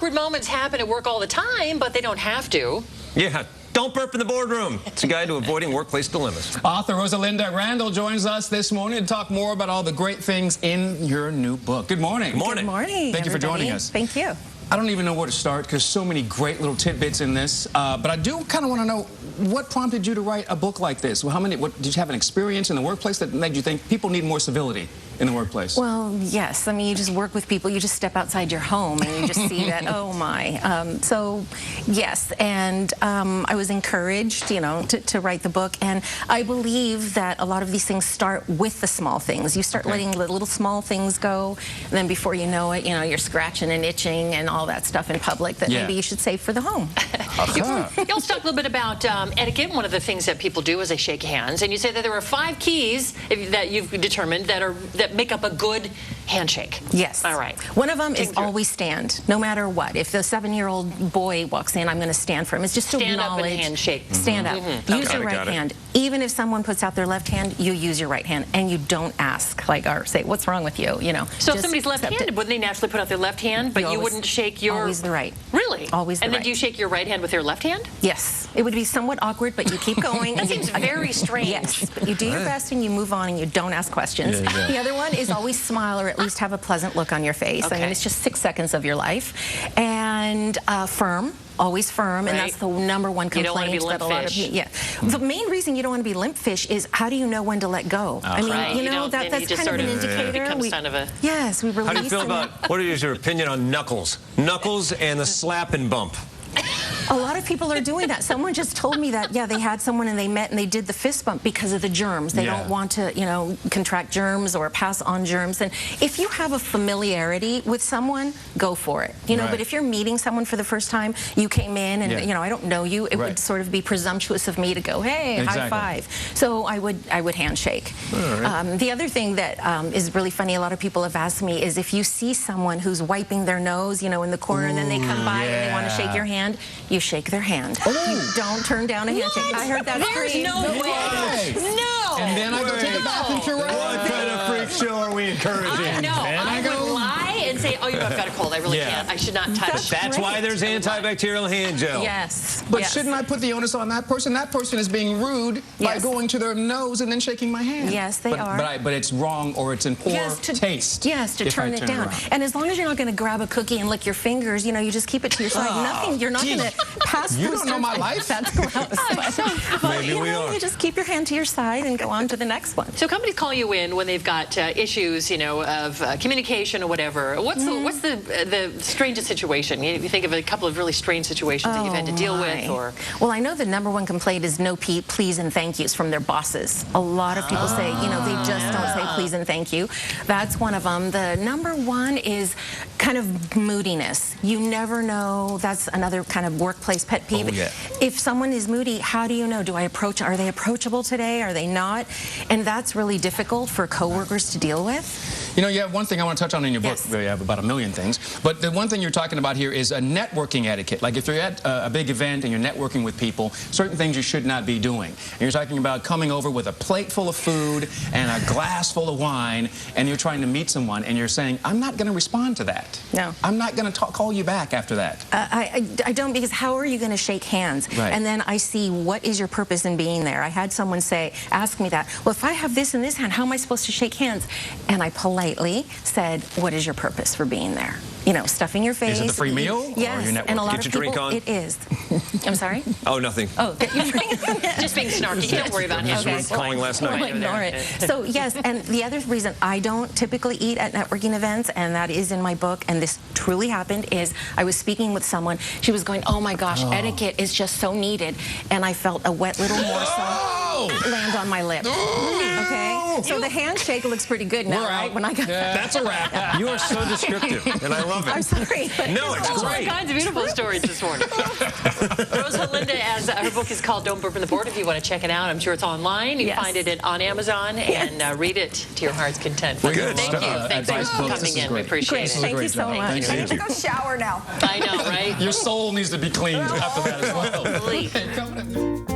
awkward moments happen at work all the time, but they don't have to. Yeah. Don't burp in the boardroom. It's a guide to avoiding workplace dilemmas. Author Rosalinda Randall joins us this morning to talk more about all the great things in your new book. Good morning. Good morning. Good morning, Thank you for joining us. Thank you. I don't even know where to start because so many great little tidbits in this, but I do kind of want to know what prompted you to write a book like this? What, did you have an experience in the workplace that made you think people need more civility in the workplace? Well, yes. I mean, you just work with people. You just step outside your home and you just see that, oh my. So, yes. And I was encouraged, you know, to write the book. And I believe that a lot of these things start with the small things. You start letting the little small things go. And then before you know it, you know, you're scratching and itching and all that stuff in public that maybe you should save for the home. You also talk a little bit about etiquette. One of the things that people do is they shake hands. And you say that there are 5 keys that you've determined that make up a good handshake. Yes. All right. One of them is always stand, no matter what. If the 7-year-old boy walks in, I'm going to stand for him. It's just to stand acknowledge. up and handshake. Stand up. Use your right hand. Even if someone puts out their left hand, you use your right hand, and you don't ask, like, or say, "What's wrong with you?" You know. So if somebody's left-handed, wouldn't they naturally put out their left hand, but you wouldn't shake your? Always the right. Really? Always the right. And then do you shake your right hand with your left hand? Yes. It would be somewhat awkward, but you keep going. That seems very strange. Yes, but you do your best and you move on and you don't ask questions. The other one is always smile or at least have a pleasant look on your face. I mean, it's just 6 seconds of your life. And firm. Always firm, and that's the #1 complaint that a lot of people. Yeah, the main reason you don't want to be limp fish is how do you know when to let go? I mean, you know that's kind of an indicator. Yes, we release. How do you feel about what is your opinion on knuckles? Knuckles and the slap and bump. A lot of people are doing that. Someone just told me that, yeah, they had someone and they met and they did the fist bump because of the germs. They don't want to, you know, contract germs or pass on germs. And if you have a familiarity with someone, go for it. You know, but if you're meeting someone for the first time, you came in and, you know, I don't know you, it would sort of be presumptuous of me to go, hey, high five. So I would handshake. The other thing that is really funny, a lot of people have asked me, is if you see someone who's wiping their nose, you know, in the corner, and then they come by and they want to shake your hand, you shake their hand. You don't turn down a handshake. I heard that. There's no way. No. And then I go take a bath and What kind of freak show are we encouraging? No, I would lie and say, oh, you know, I've got a cold. I really can't. I should not touch. That's why there's antibacterial hand gel. Yes. But shouldn't I put the onus on that person? That person is being rude by going to their nose and then shaking my hand. Yes, they are. But it's wrong or it's in poor taste. Yes, to turn it down. And as long as you're not going to grab a cookie and lick your fingers, you know, you just keep it to your side. Nothing. You're not going to pass. You don't know my life. That's gross. But you know, you just keep your hand to your side and go on to the next one. So companies call you in when they've got issues, you know, of communication or whatever. What's the strangest situation? You think of a couple of really strange situations that you've had to deal with, or? Well, I know the #1 complaint is no please and thank yous from their bosses. A lot of people say, you know, they just don't say please and thank you. That's one of them. The #1 is kind of moodiness. You never know. That's another kind of workplace pet peeve. If someone is moody, how do you know? Are they approachable today? Are they not? And that's really difficult for coworkers to deal with. You know, you have one thing I want to touch on in your book. You have about 1 million things. But the one thing you're talking about here is a networking etiquette. Like if you're at a big event and you're networking with people, certain things you should not be doing. And you're talking about coming over with a plate full of food and a glass full of wine, and you're trying to meet someone, and you're saying, I'm not going to respond to that. No. I'm not going to call you back after that. I don't, because how are you going to shake hands? And then I see, what is your purpose in being there? I had someone ask me that, well, if I have this in this hand, how am I supposed to shake hands? And I politely said, what is your purpose for being there? You know, stuffing your face. Is it a free meal? Yes, and a lot of people, drink on? It is. I'm sorry? Oh, nothing. Oh, get your drink. Just being snarky. Don't worry about him. He was calling last night. We'll ignore it. So, yes, and the other reason I don't typically eat at networking events, and that is in my book, and this truly happened, is I was speaking with someone. She was going, oh, my gosh, etiquette is just so needed. And I felt a wet little morsel land on my lip. Okay? So the handshake looks pretty good now, right? When I got That's a wrap. You are so descriptive, and I love it. I'm sorry. But no, it's great. All kinds of beautiful stories this morning. Rosalinda, as her book is called Don't Burp in the Board. If you want to check it out, I'm sure it's online. You can find it on Amazon and read it to your heart's content. Well, good. Thank you. Thanks for coming in. We appreciate it. Thank you so much. I need to go shower now. I know, right? Your soul needs to be cleaned after that as well. Please.